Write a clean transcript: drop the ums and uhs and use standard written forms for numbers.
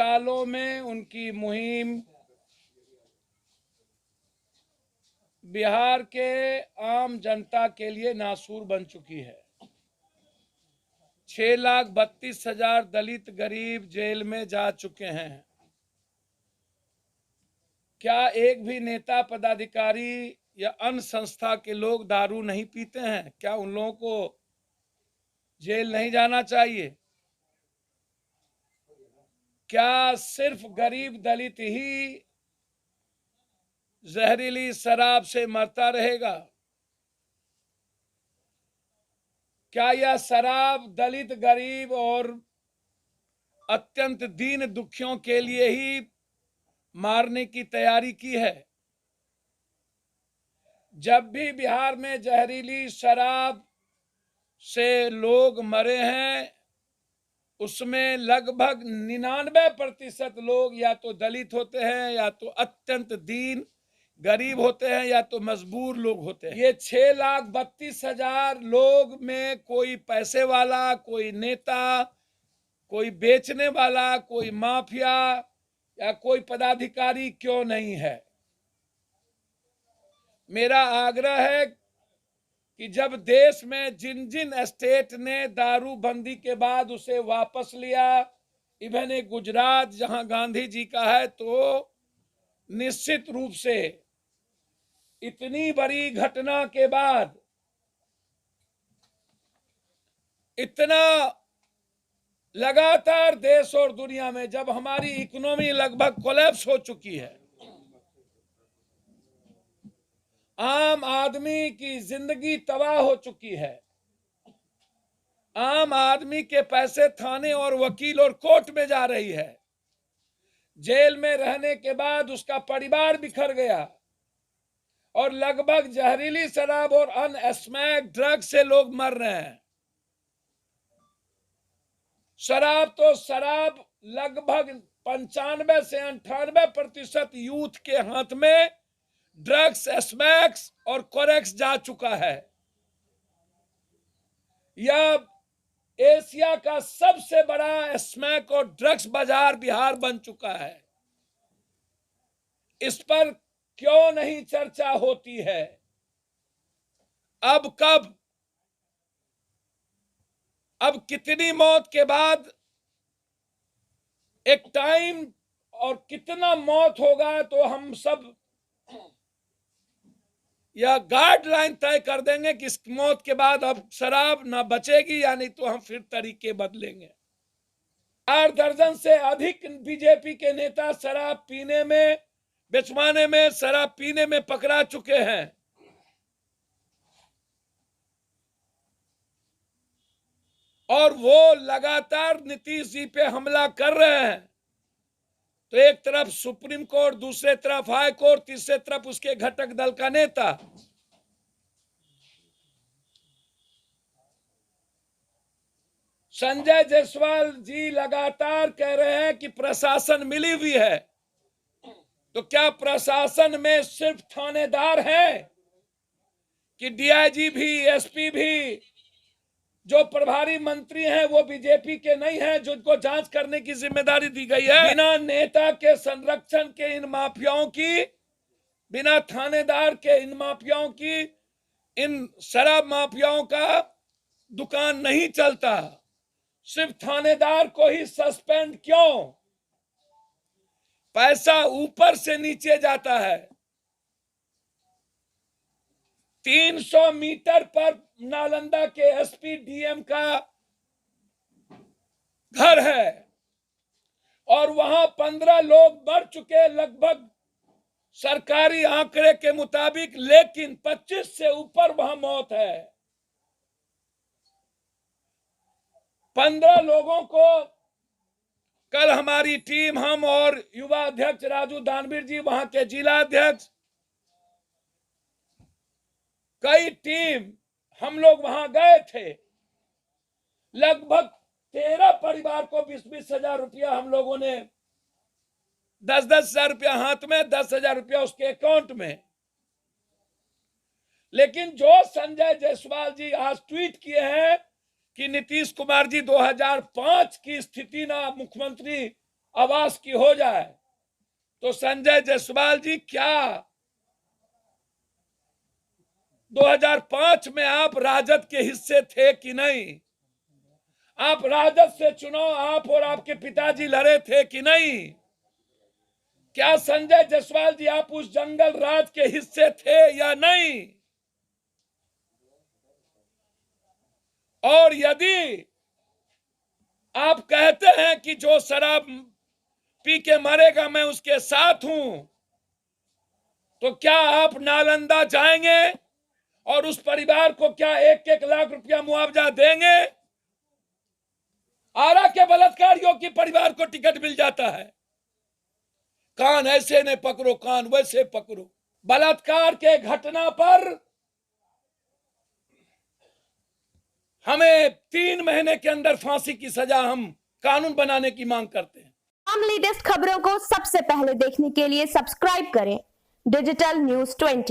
सालों में उनकी मुहिम बिहार के आम जनता के लिए नासूर बन चुकी है। 6,32,000 दलित गरीब जेल में जा चुके हैं। क्या एक भी नेता, पदाधिकारी या अन्य संस्था के लोग दारू नहीं पीते हैं? क्या उन लोगों को जेल नहीं जाना चाहिए? क्या सिर्फ गरीब दलित ही जहरीली शराब से मरता रहेगा? क्या यह शराब दलित, गरीब और अत्यंत दीन दुखियों के लिए ही मारने की तैयारी की है? जब भी बिहार में जहरीली शराब से लोग मरे हैं, उसमें लगभग 99% लोग या तो दलित होते हैं, या तो अत्यंत दीन गरीब होते हैं, या तो मजबूर लोग होते हैं। ये 6,32,000 लोग में कोई पैसे वाला, कोई नेता, कोई बेचने वाला, कोई माफिया या कोई पदाधिकारी क्यों नहीं है? मेरा आग्रह है कि जब देश में जिन जिन स्टेट ने दारूबंदी के बाद उसे वापस लिया, इवन एक गुजरात जहां गांधी जी का है, तो निश्चित रूप से इतनी बड़ी घटना के बाद, इतना लगातार देश और दुनिया में जब हमारी इकोनॉमी लगभग कोलैप्स हो चुकी है, आम आदमी की जिंदगी तबाह हो चुकी है, आम आदमी के पैसे थाने और वकील और कोर्ट में जा रही है, जेल में रहने के बाद उसका परिवार बिखर गया, और लगभग जहरीली शराब और अन्य स्मैक ड्रग से लोग मर रहे हैं। शराब लगभग 95 से 98% यूथ के हाथ में ड्रग्स, स्मैक्स और कोरेक्स जा चुका है। यह एशिया का सबसे बड़ा स्मैक और ड्रग्स बाजार बिहार बन चुका है। इस पर क्यों नहीं चर्चा होती है? अब कितनी मौत के बाद एक टाइम और कितना मौत होगा तो हम सब यह गाइडलाइन तय कर देंगे कि इस मौत के बाद अब शराब ना बचेगी, या नहीं तो हम फिर तरीके बदलेंगे। 8 दर्जन से अधिक बीजेपी के नेता शराब पीने में, बेचवाने में, शराब पीने में पकड़ा चुके हैं। और वो लगातार नीतीश जी पे हमला कर रहे हैं। तो एक तरफ सुप्रीम कोर्ट, दूसरे तरफ हाई कोर्ट, तीसरे तरफ उसके घटक दल का नेता। संजय जायसवाल जी लगातार कह रहे हैं कि प्रशासन मिली हुई है। तो क्या प्रशासन में सिर्फ थानेदार हैं कि डीआईजी भी, एसपी भी, जो प्रभारी मंत्री हैं वो बीजेपी के नहीं हैं, जिनको जांच करने की जिम्मेदारी दी गई है? बिना नेता के संरक्षण के इन माफियाओं की, बिना थानेदार के इन माफियाओं की, इन शराब माफियाओं का दुकान नहीं चलता। सिर्फ थानेदार को ही सस्पेंड क्यों? पैसा ऊपर से नीचे जाता है। 300 मीटर पर नालंदा के एसपी डीएम का घर है, और वहां 15 लोग मर चुके लगभग सरकारी आंकड़े के मुताबिक, लेकिन 25 से ऊपर वहां मौत है। 15 लोगों को कल हमारी टीम, हम और युवा अध्यक्ष राजू दानवीर जी, वहां के जिला अध्यक्ष, कई टीम हम लोग वहां गए थे। लगभग 13 परिवार को 20-20 हजार रुपया हम लोगों ने, 10-10 हजार रुपया हाथ में, 10,000 रुपया उसके अकाउंट में। लेकिन जो संजय जायसवाल जी आज ट्वीट किए हैं कि नीतीश कुमार जी 2005 की स्थिति ना मुख्यमंत्री आवास की हो जाए। तो संजय जायसवाल जी, क्या 2005 में आप राजद के हिस्से थे कि नहीं? आप राजद से चुनाव आप और आपके पिताजी लड़े थे कि नहीं? क्या संजय जायसवाल जी आप उस जंगल राज के हिस्से थे या नहीं? और यदि आप कहते हैं कि जो शराब पी के मरेगा मैं उसके साथ हूं, तो क्या आप नालंदा जाएंगे और उस परिवार को क्या 1-1 लाख रुपया मुआवजा देंगे? आरा के बलात्कारियों के परिवार को टिकट मिल जाता है। कान ऐसे ने पकड़ो, कान वैसे पकड़ो। बलात्कार के घटना पर हमें 3 महीने के अंदर फांसी की सजा हम कानून बनाने की मांग करते हैं। हम लेटेस्ट खबरों को सबसे पहले देखने के लिए सब्सक्राइब करें डिजिटल न्यूज 20।